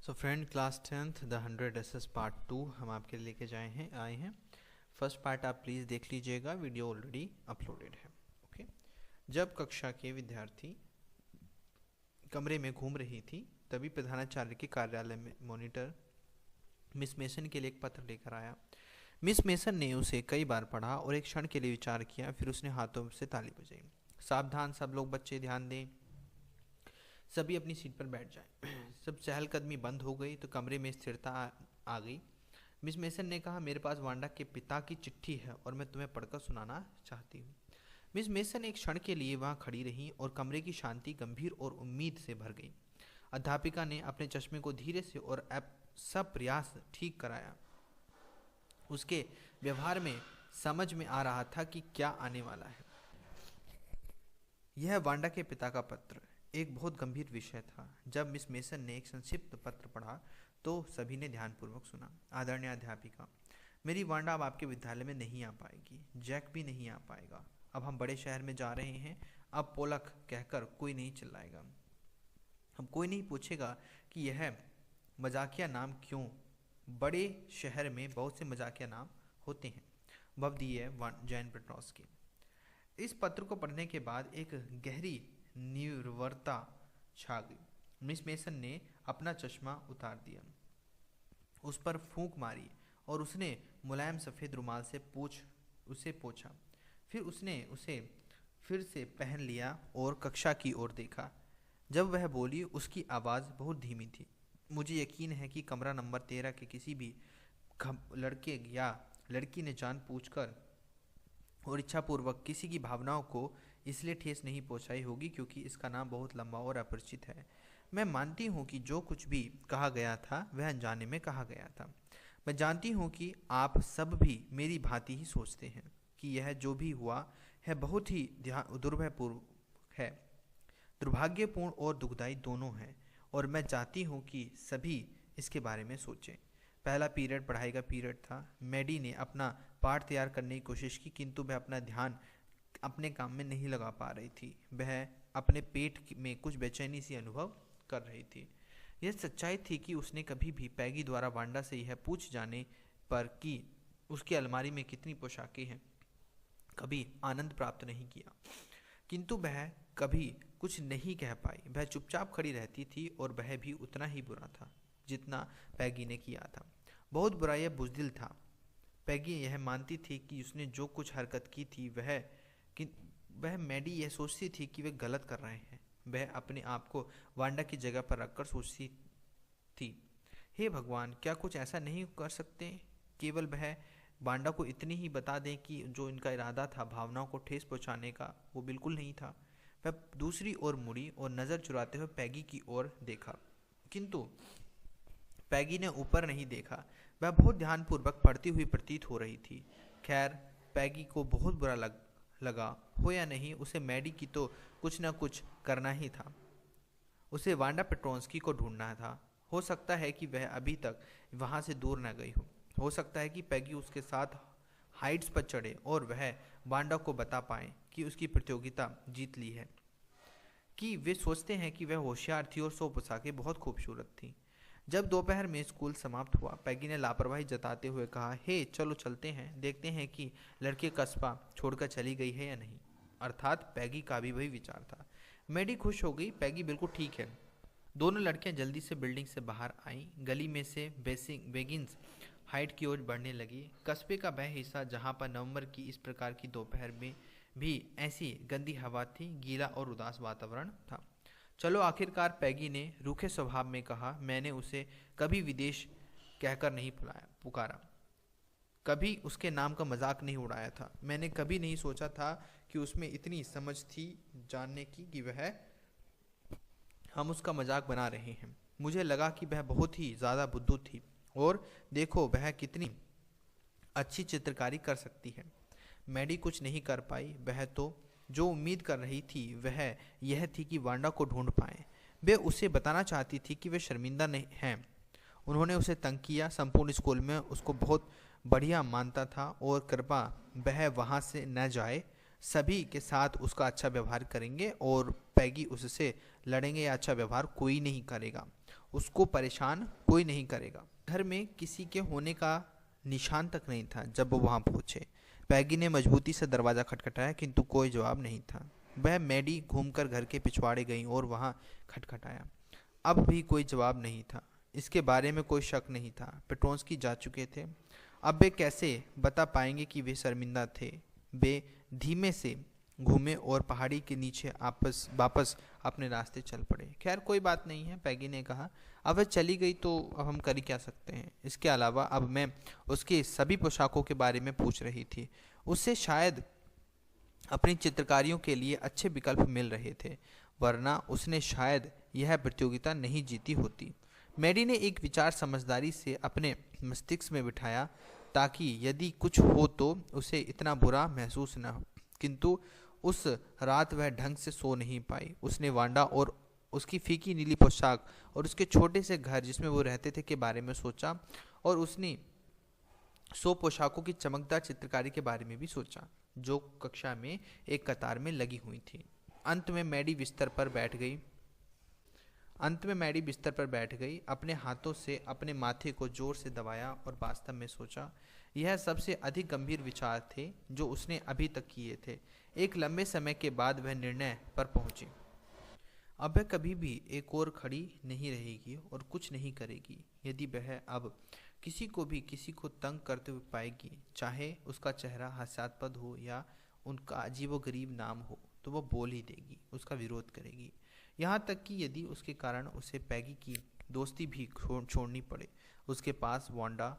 So friend, class 10th the 100 SS part 2 हम आपके लेके आए हैं। फर्स्ट पार्ट आप प्लीज़ देख लीजिएगा, वीडियो ऑलरेडी अपलोडेड है। ओके। जब कक्षा के विद्यार्थी कमरे में घूम रही थी तभी प्रधानाचार्य के कार्यालय में मॉनिटर मिस मेसन के लिए एक पत्र लेकर आया। मिस मेसन ने उसे कई बार पढ़ा और एक क्षण के लिए विचार किया, फिर उसने हाथों से ताली बजाई। सावधान सब लोग, बच्चे ध्यान दें, सभी अपनी सीट पर बैठ जाएं। सब चहलकदमी बंद हो गई तो कमरे में स्थिरता आ गई। मिस मेसन ने कहा, मेरे पास वांडा के पिता की चिट्ठी है और मैं तुम्हें पढ़कर सुनाना चाहती हूँ। मिस मेसन एक क्षण के लिए वहाँ खड़ी रही और कमरे की शांति गंभीर और उम्मीद से भर गई। अध्यापिका ने अपने चश्मे को धीरे से और सब प्रयास ठीक कराया। उसके व्यवहार में समझ में आ रहा था कि क्या आने वाला है। यह वांडा के पिता का पत्र एक बहुत गंभीर विषय था। जब मिस मेसन ने एक संक्षिप्त पत्र पढ़ा तो सभी ने ध्यानपूर्वक सुना। आदरणीय अध्यापिका, मेरी वांडा अब आपके विद्यालय में नहीं आ पाएगी। जैक भी नहीं आ पाएगा। अब हम बड़े शहर में जा रहे हैं। अब पोलक कहकर कोई नहीं चिल्लाएगा। हम कोई नहीं पूछेगा कि यह मजाकिया नाम क्यों। बड़े शहर में बहुत से मजाकिया नाम होते हैं। भवदीय जैन पेट्रोस्की। इस पत्र को पढ़ने के बाद एक गहरी निर्वरता छा गई। मिस मेसन ने अपना चश्मा उतार दिया, उस पर फूंक मारी और उसने मुलायम सफ़ेद रुमाल से उसे पोंछा। फिर उसने उसे फिर से पहन लिया और कक्षा की ओर देखा। जब वह बोली उसकी आवाज़ बहुत धीमी थी। मुझे यकीन है कि कमरा नंबर 13 के किसी भी लड़के या लड़की ने जानबूझकर और इच्छापूर्वक किसी की भावनाओं को इसलिए ठेस नहीं पहुंचाई होगी क्योंकि इसका नाम बहुत लंबा और अपरिचित है। मैं मानती हूं कि जो कुछ भी कहा गया था वह अनजाने में कहा गया था। मैं जानती हूं कि आप सब भी मेरी भांति ही सोचते हैं कि यह जो भी हुआ है बहुत ही दुर्भाग्यपूर्ण और दुखदायी दोनों है, और मैं चाहती हूं कि सभी इसके बारे में सोचें। पहला पीरियड पढ़ाई का पीरियड था। मैडी ने अपना पाठ तैयार करने की कोशिश की, किंतु वह अपना ध्यान अपने काम में नहीं लगा पा रही थी। वह अपने पेट में कुछ बेचैनी सी अनुभव कर रही थी। यह सच्चाई थी कि उसने कभी भी पैगी द्वारा वांडा से यह पूछ जाने पर कि उसकी अलमारी में कितनी पोशाकें हैं कभी आनंद प्राप्त नहीं किया, किंतु वह कभी कुछ नहीं कह पाई। वह चुपचाप खड़ी रहती थी और वह भी उतना ही बुरा था जितना पैगी ने किया था। बहुत बुरा या बुज़दिल था। पैगी यह मानती थी कि उसने जो कुछ हरकत की थी वह मैडी यह सोचती थी कि वे गलत कर रहे हैं। वह अपने आप को वांडा की जगह पर रखकर सोचती थी, हे भगवान, क्या कुछ ऐसा नहीं कर सकते? केवल वह वांडा को इतनी ही बता दें कि जो इनका इरादा था भावनाओं को ठेस पहुंचाने का, वो बिल्कुल नहीं था। वह दूसरी ओर मुड़ी और नज़र चुराते हुए पैगी की ओर देखा, किंतु पैगी ने ऊपर नहीं देखा। वह बहुत ध्यानपूर्वक पढ़ती हुई प्रतीत हो रही थी। खैर, पैगी को बहुत बुरा लगा हो या नहीं, उसे मैडी की तो कुछ न कुछ करना ही था। उसे वांडा पेट्रोस्की को ढूंढना था। हो सकता है कि वह अभी तक वहाँ से दूर न गई हो सकता है कि पैगी उसके साथ हाइट्स पर चढ़े और वह वांडा को बता पाए कि उसकी प्रतियोगिता जीत ली है, कि वे सोचते हैं कि वह होशियार थी और 100 पोशाकें बहुत खूबसूरत थीं। जब दोपहर में स्कूल समाप्त हुआ, पैगी ने लापरवाही जताते हुए कहा, हे चलो चलते हैं, देखते हैं कि लड़की कस्बा छोड़कर चली गई है या नहीं। अर्थात पैगी का भी वही विचार था। मैडी खुश हो गई। पैगी बिल्कुल ठीक है। दोनों लड़कियां जल्दी से बिल्डिंग से बाहर आईं। गली में से बेगिंस हाइट की ओर बढ़ने लगी। कस्बे का वह हिस्सा जहां पर नवंबर की इस प्रकार की दोपहर में भी ऐसी गंदी हवा थी, गीला और उदास वातावरण था। चलो, आखिरकार पैगी ने रूखे स्वभाव में कहा। मैंने उसे कभी विदेश कहकर नहीं पुकारा, कभी उसके नाम का मजाक नहीं उड़ाया था। मैंने कभी नहीं सोचा था कि उसमें इतनी समझ थी जानने की कि हम उसका मजाक बना रहे हैं। मुझे लगा कि वह बहुत ही ज़्यादा बुद्धू थी, और देखो वह कितनी अच्छी चित्रकारी कर सकती है। मैडी कुछ नहीं कर पाई। वह तो जो उम्मीद कर रही थी वह यह थी कि वांडा को ढूंढ पाए। वे उसे बताना चाहती थी कि वे शर्मिंदा नहीं हैं। उन्होंने उसे तंग किया। संपूर्ण स्कूल में उसको बहुत बढ़िया मानता था और कृपा वह वहाँ से न जाए। सभी के साथ उसका अच्छा व्यवहार करेंगे और पैगी उससे लड़ेंगे या अच्छा व्यवहार कोई नहीं करेगा। उसको परेशान कोई नहीं करेगा। घर में किसी के होने का निशान तक नहीं था जब वो वहाँ पहुँचे। पैगी ने मजबूती से दरवाज़ा खटखटाया, किंतु कोई जवाब नहीं था। वह मैडी घूमकर घर के पिछवाड़े गई और वहाँ खटखटाया। अब भी कोई जवाब नहीं था। इसके बारे में कोई शक नहीं था, पेट्रोन्स्की जा चुके थे। अब वे कैसे बता पाएंगे कि वे शर्मिंदा थे। वे धीमे से घूमे और पहाड़ी के नीचे वापस अपने रास्ते चल पड़े। खैर कोई बात नहीं है, पैगी ने कहा। अब वह चली गई तो अब हम कर ही क्या सकते हैं। इसके अलावा अब मैं उसके सभी पोशाकों के बारे में पूछ रही थी। उससे शायद अपनी चित्रकारियों के लिए अच्छे विकल्प मिल रहे थे, वरना उसने शायद यह प्रतियोगिता नहीं जीती होती। मैडी ने एक विचार समझदारी से अपने मस्तिष्क में बिठाया, ताकि यदि कुछ हो तो उसे इतना बुरा महसूस न हो। किंतु उस रात वह ढंग से सो नहीं पाई। उसने वांडा और उसकी फीकी नीली पोशाक और उसके छोटे से घर जिसमें वो रहते थे के बारे में सोचा, और उसने 100 पोशाकों की चमकदार चित्रकारी के बारे में भी सोचा, जो कक्षा में एक कतार में लगी हुई थी। अंत में मैडी बिस्तर पर बैठ गई, अपने हाथों से अपने माथे को जोर से दबाया और वास्तव में सोचा। यह सबसे अधिक गंभीर विचार थे जो उसने अभी तक किए थे। एक लंबे समय के बाद वह निर्णय पर पहुंची। अब वह कभी भी एक और खड़ी नहीं रहेगी और कुछ नहीं करेगी। यदि वह अब किसी को तंग करते हुए पाएगी, चाहे उसका चेहरा हास्यास्पद हो या उनका अजीबोगरीब नाम हो, तो वह बोल ही देगी, उसका विरोध करेगी। यहाँ तक कि यदि उसके कारण उसे पैगी की दोस्ती भी छोड़नी पड़े। उसके पास वांडा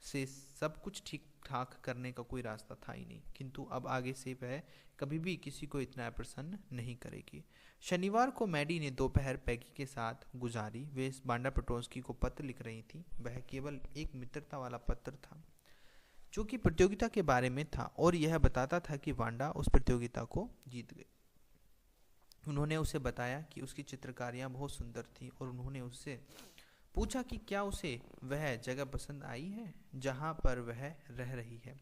से सब कुछ ठीक ठाक करने का कोई रास्ता था ही नहीं, किंतु अब आगे से वह कभी भी किसी को इतना प्रसन्न नहीं करेगी। शनिवार को मैडी ने दोपहर पैगी के साथ गुजारी। वे वांडा पेट्रोन्स्की को पत्र लिख रही थी। वह केवल एक मित्रता वाला पत्र था जो कि प्रतियोगिता के बारे में था, और यह बताता था कि वांडा उस प्रतियोगिता को जीत गई। उन्होंने उसे बताया कि उसकी चित्रकारियाँ बहुत सुंदर थीं, और उन्होंने उससे पूछा कि क्या उसे वह जगह पसंद आई है जहाँ पर वह रह रही है।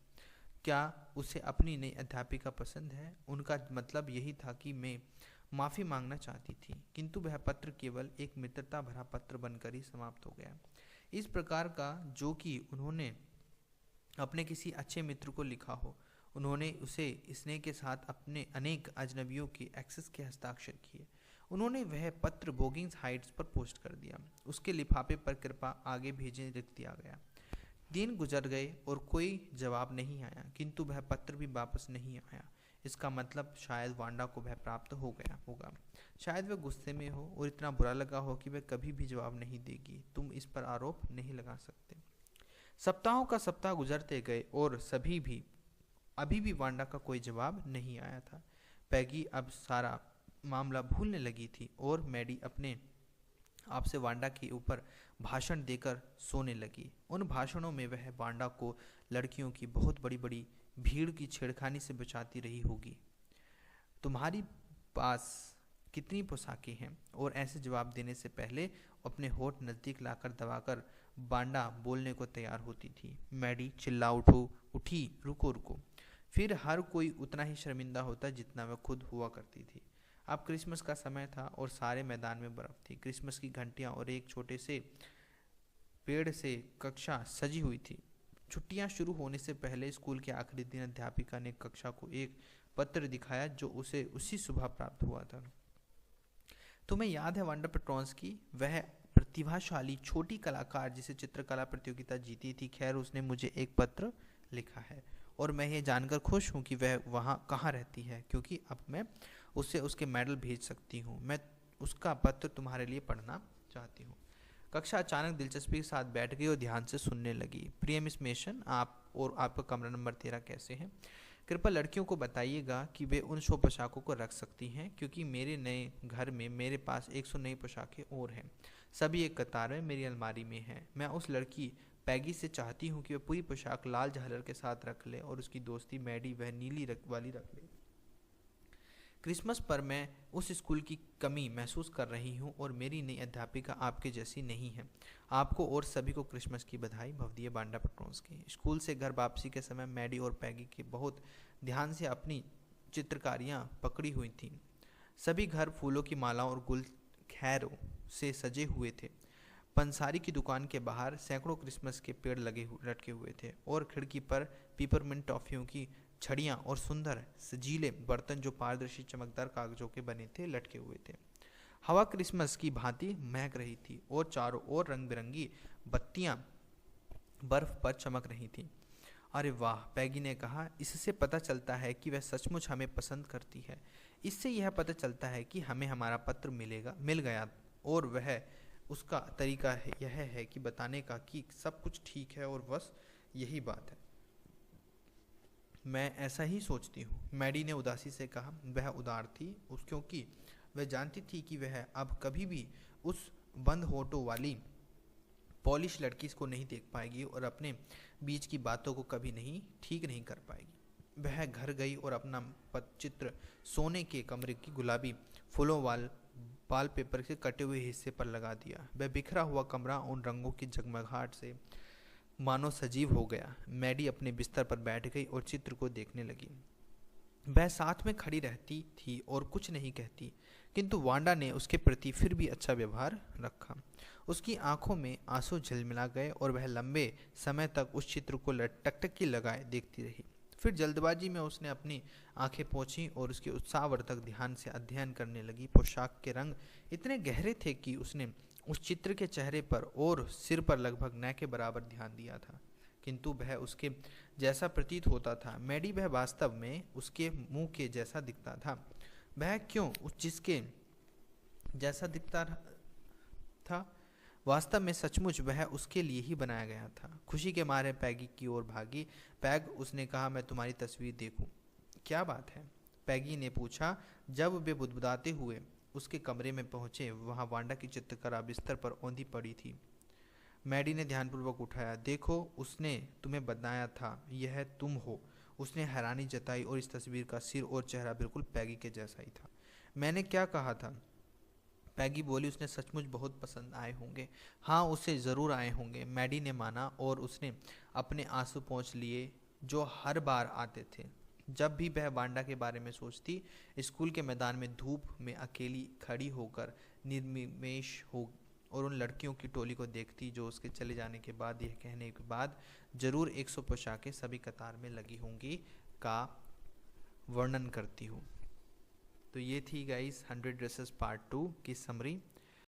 क्या उसे अपनी नई अध्यापिका पसंद है। उनका मतलब यही था कि मैं माफ़ी मांगना चाहती थी, किंतु वह पत्र केवल एक मित्रता भरा पत्र बनकर ही समाप्त हो गया। इस प्रकार का जो कि उन्होंने अपने किसी अच्छे मित्र को लिखा हो। उन्होंने उसे स्नेह के साथ अपने अनेक अजनबियों के एक्सेस के हस्ताक्षर किए। उन्होंने वह पत्र बोगिंग्स हाइट्स पर पोस्ट कर दिया। उसके लिफाफे पर कृपा आगे भेजें लिख दिया गया। दिन गुजर गए और कोई जवाब नहीं आया, किंतु वह पत्र भी वापस नहीं आया। इसका मतलब शायद वांडा को वह प्राप्त हो गया होगा। शायद वह गुस्से में हो और इतना बुरा लगा हो कि वह कभी भी जवाब नहीं देगी। तुम इस पर आरोप नहीं लगा सकते। सप्ताहों का सप्ताह गुजरते गए और अभी भी वांडा का कोई जवाब नहीं आया था। पैगी अब सारा मामला भूलने लगी थी और मैडी अपने आप से वांडा के ऊपर भाषण देकर सोने लगी। उन भाषणों में वह वांडा को लड़कियों की बहुत बड़ी बड़ी भीड़ की छेड़खानी से बचाती रही होगी। तुम्हारी पास कितनी पोशाकें हैं। और ऐसे जवाब देने से पहले अपने होठ नज़दीक लाकर दबाकर वांडा बोलने को तैयार होती थी। मैडी चिल्ला उठी, रुको रुको। फिर हर कोई उतना ही शर्मिंदा होता जितना वह खुद हुआ करती थी। अब क्रिसमस का समय था और सारे मैदान में बर्फ थी। क्रिसमस की घंटियां और एक छोटे से पेड़ से कक्षा सजी हुई थी। छुट्टियां शुरू होने से पहले स्कूल के आखिरी दिन अध्यापिका ने कक्षा को एक पत्र दिखाया जो उसे उसी सुबह प्राप्त हुआ था। तुम्हें याद है वांडा पेट्रोन्स्की, वह प्रतिभाशाली छोटी कलाकार जिसे चित्रकला प्रतियोगिता जीती थी। खैर उसने मुझे एक पत्र लिखा है और मैं ये जानकर खुश हूँ कि वह वहाँ कहाँ रहती है, क्योंकि अब मैं उसे उसके मेडल भेज सकती हूँ। मैं उसका पत्र तुम्हारे लिए पढ़ना चाहती हूँ। कक्षा अचानक दिलचस्पी के साथ बैठ गई और ध्यान से सुनने लगी। प्रिय मिस मेशन, आप और आपका कमरा नंबर 13 कैसे हैं? कृपया लड़कियों को बताइएगा कि वे उन 100 पोशाकों को रख सकती हैं, क्योंकि मेरे नए घर में मेरे पास 100 नई पोशाकें और हैं। सभी एक कतार में मेरी अलमारी में हैं। मैं उस लड़की पैगी से चाहती हूँ कि वह पूरी पोशाक लाल झालर के साथ रख ले और उसकी दोस्ती मैडी वह नीली वाली रख ले। क्रिसमस पर मैं उस स्कूल की कमी महसूस कर रही हूँ और मेरी नई अध्यापिका आपके जैसी नहीं है। आपको और सभी को क्रिसमस की बधाई। भवदीय वांडा पेट्रोन्स्की। स्कूल से घर वापसी के समय मैडी और पैगी के बहुत ध्यान से अपनी चित्रकारियाँ पकड़ी हुई थीं। सभी घर फूलों की मालाओं और गुल खैरों से सजे हुए थे। पंसारी की दुकान के बाहर सैकड़ों क्रिसमस के पेड़ लटके हुए थे और खिड़की पर पिपरमिंट टॉफियों की छड़ियाँ और सुंदर सजीले बर्तन जो पारदर्शी चमकदार कागजों के बने थे लटके हुए थे। हवा क्रिसमस की भांति महक रही थी और चारों ओर रंग बिरंगी बत्तियां बर्फ पर चमक रही थीं। अरे वाह, पैगी ने कहा, इससे पता चलता है कि वह सचमुच हमें पसंद करती है। इससे यह पता चलता है कि हमें हमारा पत्र मिल गया और वह उसका तरीका यह है कि बताने का कि सब कुछ ठीक है और बस यही बात है। मैं ऐसा ही सोचती हूँ, मैडी ने उदासी से कहा। वह उदार थी क्योंकि वह जानती थी कि वह अब कभी भी उस बंद होठों वाली पॉलिश लड़की को नहीं देख पाएगी और अपने बीच की बातों को कभी ठीक नहीं कर पाएगी। वह घर गई और अपना पतचित्र सोने के कमरे की गुलाबी फूलों वाल पेपर के कटे हुए हिस्से पर लगा दिया। वह बिखरा हुआ कमरा उन रंगों की जगमगाहट से मानो सजीव हो गया। मैडी अपने बिस्तर पर बैठ गई और चित्र को देखने लगी। वह साथ में खड़ी रहती थी और कुछ नहीं कहती, किंतु वांडा ने उसके प्रति फिर भी अच्छा व्यवहार रखा। उसकी आंखों में आंसू झिलमिला गए और वह लंबे समय तक उस चित्र को टकटकी लगाए देखती रही। फिर जल्दबाजी में उसने अपनी आंखें पोंछीं और उसके उत्साहवर्धक ध्यान से अध्ययन करने लगी। पोशाक के रंग इतने गहरे थे कि उसने उस चित्र के चेहरे पर और सिर पर लगभग न के बराबर ध्यान दिया था, किंतु वह उसके जैसा प्रतीत होता था। मैडी वह वास्तव में उसके मुंह के जैसा दिखता था। वह क्यों उस जिसके जैसा दिखता था? वास्तव में सचमुच वह उसके लिए ही बनाया गया था। खुशी के मारे पैगी की ओर भागी। पैग, उसने कहा, मैं तुम्हारी तस्वीर देखूं। क्या बात है? पैगी ने पूछा। जब वे बुदबुदाते हुए उसके कमरे में पहुंचे, वहां वांडा की चित्रकला बिस्तर पर औंधी पड़ी थी। मैडी ने ध्यानपूर्वक उठाया। देखो, उसने तुम्हें बनाया था, यह तुम हो। उसने हैरानी जताई और इस तस्वीर का सिर और चेहरा बिल्कुल पैगी के जैसा ही था। मैंने क्या कहा था? पैगी बोली, उसने सचमुच बहुत पसंद आए होंगे। हाँ, उसे ज़रूर आए होंगे, मैडी ने माना और उसने अपने आंसू पोंछ लिए जो हर बार आते थे जब भी वह वांडा के बारे में सोचती। स्कूल के मैदान में धूप में अकेली खड़ी होकर निर्निमेष हो और उन लड़कियों की टोली को देखती जो उसके चले जाने के बाद यह कहने के बाद ज़रूर 100 पोशाकें सभी कतार में लगी होंगी का वर्णन करती हूँ। तो ये थी गाइस 100 ड्रेसेस पार्ट 2 की समरी।